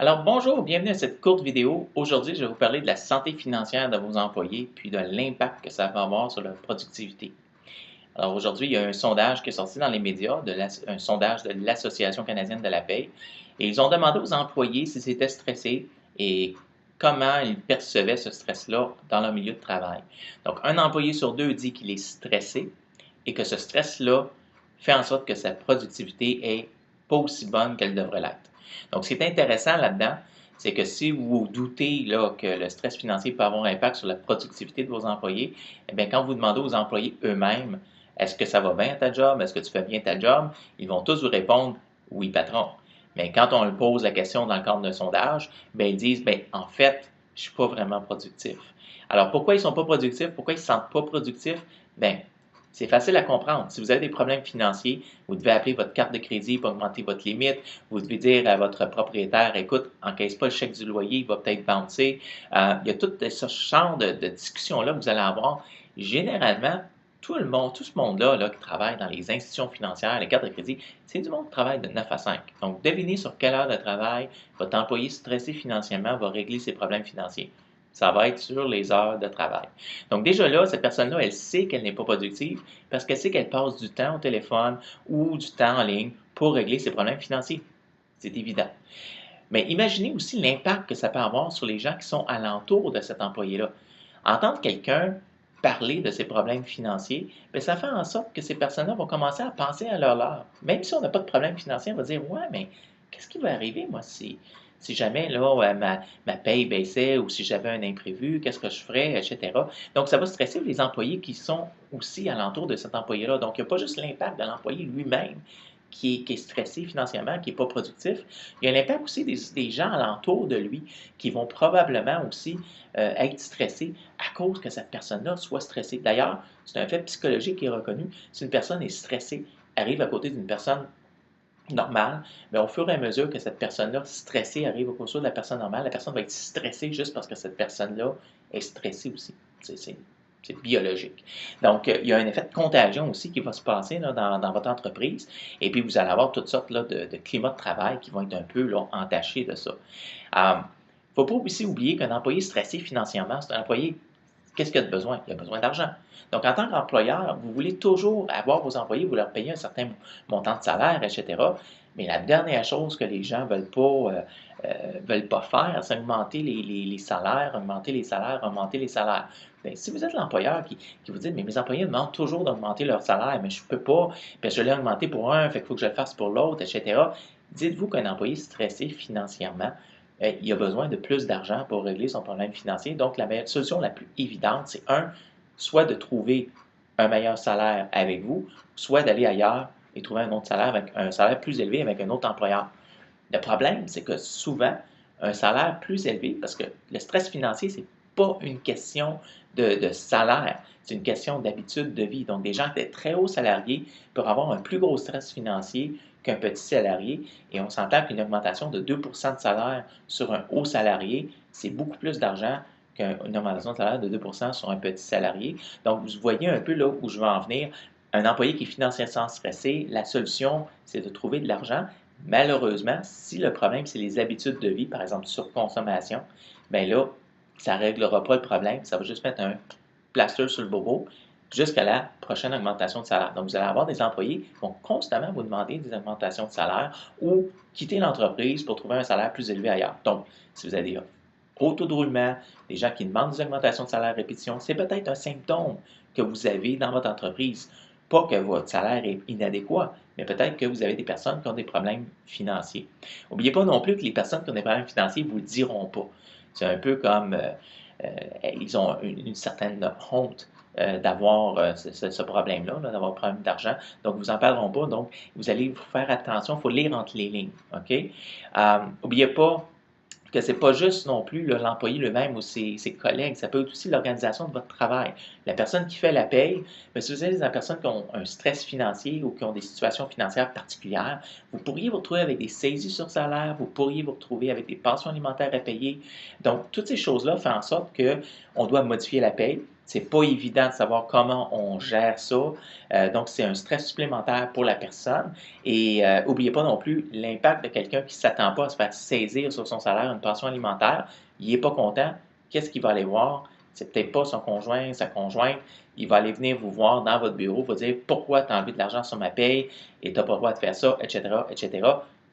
Alors bonjour, bienvenue à cette courte vidéo. Aujourd'hui, je vais vous parler de la santé financière de vos employés puis de l'impact que ça va avoir sur leur productivité. Alors aujourd'hui, il y a un sondage qui est sorti dans les médias, un sondage de l'Association canadienne de la paie, et ils ont demandé aux employés s'ils étaient stressés et comment ils percevaient ce stress-là dans leur milieu de travail. Donc, un employé sur deux dit qu'il est stressé et que ce stress-là fait en sorte que sa productivité est pas aussi bonne qu'elle devrait l'être. Donc, ce qui est intéressant là-dedans, c'est que si vous vous doutez là, que le stress financier peut avoir un impact sur la productivité de vos employés, eh bien, quand vous demandez aux employés eux-mêmes, est-ce que ça va bien ta job? Est-ce que tu fais bien ta job? Ils vont tous vous répondre oui, patron. Mais quand on leur pose la question dans le cadre d'un sondage, bien, ils disent bien, en fait, je ne suis pas vraiment productif. Alors, pourquoi ils ne sont pas productifs? Pourquoi ils ne se sentent pas productifs? Bien, c'est facile à comprendre. Si vous avez des problèmes financiers, vous devez appeler votre carte de crédit pour augmenter votre limite. Vous devez dire à votre propriétaire, écoute, encaisse pas le chèque du loyer, il va peut-être bouncer. Il y a tout ce genre de discussions-là que vous allez avoir. Généralement, tout ce monde-là qui travaille dans les institutions financières, les cartes de crédit, c'est du monde qui travaille de 9 à 5. Donc, devinez sur quelle heure de travail votre employé stressé financièrement va régler ses problèmes financiers. Ça va être sur les heures de travail. Donc déjà là, cette personne-là, elle sait qu'elle n'est pas productive parce qu'elle sait qu'elle passe du temps au téléphone ou du temps en ligne pour régler ses problèmes financiers. C'est évident. Mais imaginez aussi l'impact que ça peut avoir sur les gens qui sont alentour de cet employé-là. Entendre quelqu'un parler de ses problèmes financiers, bien, ça fait en sorte que ces personnes-là vont commencer à penser à leur. Même si on n'a pas de problème financier, on va dire, ouais, mais qu'est-ce qui va arriver, moi, si jamais là, ma paye baissait ou si j'avais un imprévu, qu'est-ce que je ferais, etc. Donc, ça va stresser les employés qui sont aussi alentour de cet employé-là. Donc, il n'y a pas juste l'impact de l'employé lui-même qui est stressé financièrement, qui n'est pas productif. Il y a l'impact aussi des gens alentour de lui qui vont probablement aussi être stressés à cause que cette personne-là soit stressée. D'ailleurs, c'est un fait psychologique qui est reconnu. Si une personne est stressée, arrive à côté d'une personne normale, mais au fur et à mesure que cette personne-là stressée arrive au côté de la personne normale, la personne va être stressée juste parce que cette personne-là est stressée aussi. C'est biologique. Donc, il y a un effet de contagion aussi qui va se passer là, dans votre entreprise. Et puis, vous allez avoir toutes sortes là, de climats de travail qui vont être un peu là, entachés de ça. Il ne faut pas aussi oublier qu'un employé stressé financièrement, c'est un employé, qu'est-ce qu'il a de besoin? Il a besoin d'argent. Donc, en tant qu'employeur, vous voulez toujours avoir vos employés, vous leur payez un certain montant de salaire, etc. Mais la dernière chose que les gens ne veulent pas faire, c'est augmenter les salaires, augmenter les salaires, augmenter les salaires. Bien, si vous êtes l'employeur qui vous dit, mais mes employés demandent toujours d'augmenter leur salaire, mais je ne peux pas, puis je l'ai augmenté pour un, fait qu'il faut que je le fasse pour l'autre, etc. Dites-vous qu'un employé stressé financièrement, il a besoin de plus d'argent pour régler son problème financier. Donc, la solution la plus évidente, c'est soit de trouver un meilleur salaire avec vous, soit d'aller ailleurs et trouver un autre salaire avec un salaire plus élevé avec un autre employeur. Le problème, c'est que souvent, un salaire plus élevé, parce que le stress financier, c'est pas une question de salaire, c'est une question d'habitude de vie. Donc, des gens qui étaient très hauts salariés peuvent avoir un plus gros stress financier qu'un petit salarié. Et on s'entend qu'une augmentation de 2 de salaire sur un haut salarié, c'est beaucoup plus d'argent qu'une augmentation de salaire de 2 sur un petit salarié. Donc, vous voyez un peu là où je veux en venir. Un employé qui est financièrement stressé, la solution, c'est de trouver de l'argent. Malheureusement, si le problème, c'est les habitudes de vie, par exemple surconsommation, bien là, ça ne réglera pas le problème. Ça va juste mettre un plaster sur le bobo jusqu'à la prochaine augmentation de salaire. Donc, vous allez avoir des employés qui vont constamment vous demander des augmentations de salaire ou quitter l'entreprise pour trouver un salaire plus élevé ailleurs. Donc, si vous avez des hauts taux de roulement, des gens qui demandent des augmentations de salaire à répétition, c'est peut-être un symptôme que vous avez dans votre entreprise. Pas que votre salaire est inadéquat, mais peut-être que vous avez des personnes qui ont des problèmes financiers. N'oubliez pas non plus que les personnes qui ont des problèmes financiers ne vous le diront pas. C'est un peu comme ils ont une certaine honte d'avoir ce problème-là, d'avoir un problème d'argent. Donc, vous n'en parleront pas. Donc, vous allez vous faire attention. Il faut lire entre les lignes. OK? N'oubliez pas que ce n'est pas juste non plus l'employé lui-même ou ses collègues, ça peut être aussi l'organisation de votre travail. La personne qui fait la paye, mais si vous êtes des personnes qui ont un stress financier ou qui ont des situations financières particulières, vous pourriez vous retrouver avec des saisies sur salaire, vous pourriez vous retrouver avec des pensions alimentaires à payer. Donc, toutes ces choses-là font en sorte qu'on doit modifier la paye. c'est pas évident de savoir comment on gère ça. Donc, c'est un stress supplémentaire pour la personne. Et n'oubliez pas non plus l'impact de quelqu'un qui ne s'attend pas à se faire saisir sur son salaire une pension alimentaire. Il n'est pas content. Qu'est-ce qu'il va aller voir? C'est peut-être pas son conjoint, sa conjointe. Il va aller venir vous voir dans votre bureau, vous dire pourquoi tu as envie de l'argent sur ma paye et tu n'as pas le droit de faire ça, etc., etc.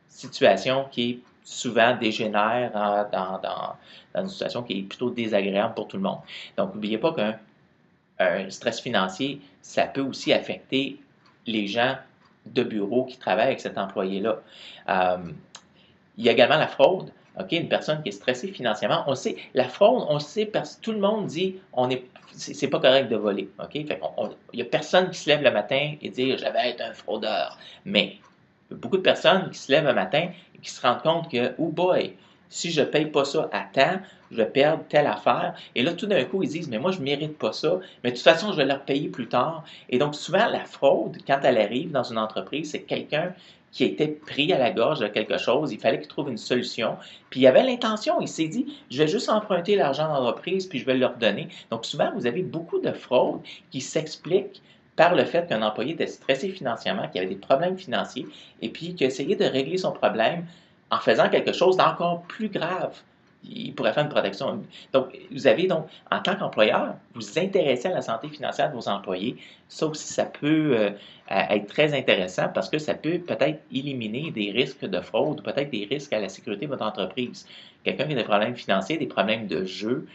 Situation qui souvent dégénère dans une situation qui est plutôt désagréable pour tout le monde. Donc, n'oubliez pas qu'un stress financier, ça peut aussi affecter les gens de bureau qui travaillent avec cet employé-là. Il y a également la fraude. OK, une personne qui est stressée financièrement, on sait, la fraude, on le sait parce que tout le monde dit c'est pas correct de voler. OK? Fait il n'y a personne qui se lève le matin et dit je vais être un fraudeur. Mais il y a beaucoup de personnes qui se lèvent le matin et qui se rendent compte que, oh boy, si je ne paye pas ça à temps, je vais perdre telle affaire. Et là, tout d'un coup, ils disent, mais moi, je ne mérite pas ça. Mais de toute façon, je vais leur payer plus tard. Et donc, souvent, la fraude, quand elle arrive dans une entreprise, c'est quelqu'un qui était pris à la gorge de quelque chose. Il fallait qu'il trouve une solution. Puis, il avait l'intention. Il s'est dit, je vais juste emprunter l'argent de l'entreprise, puis je vais leur donner. Donc, souvent, vous avez beaucoup de fraudes qui s'expliquent par le fait qu'un employé était stressé financièrement, qu'il avait des problèmes financiers, et puis qu'il a essayé de régler son problème en faisant quelque chose d'encore plus grave. Il pourrait faire une protection. Donc, vous avez donc, en tant qu'employeur, vous intéressez à la santé financière de vos employés. Ça aussi, ça peut être très intéressant parce que ça peut peut-être éliminer des risques de fraude, peut-être des risques à la sécurité de votre entreprise. Quelqu'un qui a des problèmes financiers, des problèmes de jeu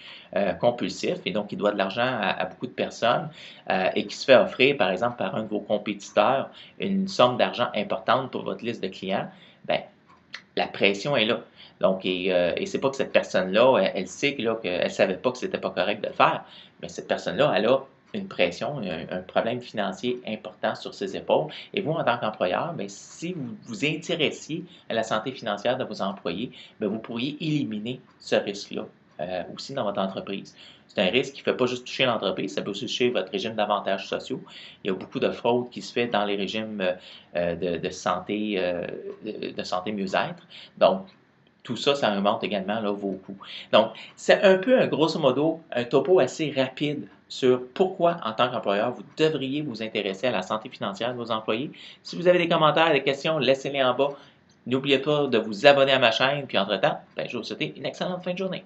compulsifs, et donc qui doit de l'argent à beaucoup de personnes, et qui se fait offrir, par exemple, par un de vos compétiteurs, une somme d'argent importante pour votre liste de clients, bien, la pression est là. Donc, et c'est pas que cette personne-là, elle sait qu'elle ne savait pas que c'était pas correct de le faire, mais cette personne-là, elle a une pression, un problème financier important sur ses épaules. Et vous, en tant qu'employeur, bien, si vous vous intéressiez à la santé financière de vos employés, bien, vous pourriez éliminer ce risque-là aussi dans votre entreprise. C'est un risque qui ne fait pas juste toucher l'entreprise, ça peut aussi toucher votre régime d'avantages sociaux. Il y a beaucoup de fraude qui se fait dans les régimes de santé mieux-être. Donc, tout ça, ça augmente également là, vos coûts. Donc, c'est un peu, grosso modo, un topo assez rapide sur pourquoi, en tant qu'employeur, vous devriez vous intéresser à la santé financière de vos employés. Si vous avez des commentaires, des questions, laissez-les en bas. N'oubliez pas de vous abonner à ma chaîne. Puis, entre-temps, je vais vous souhaiter une excellente fin de journée.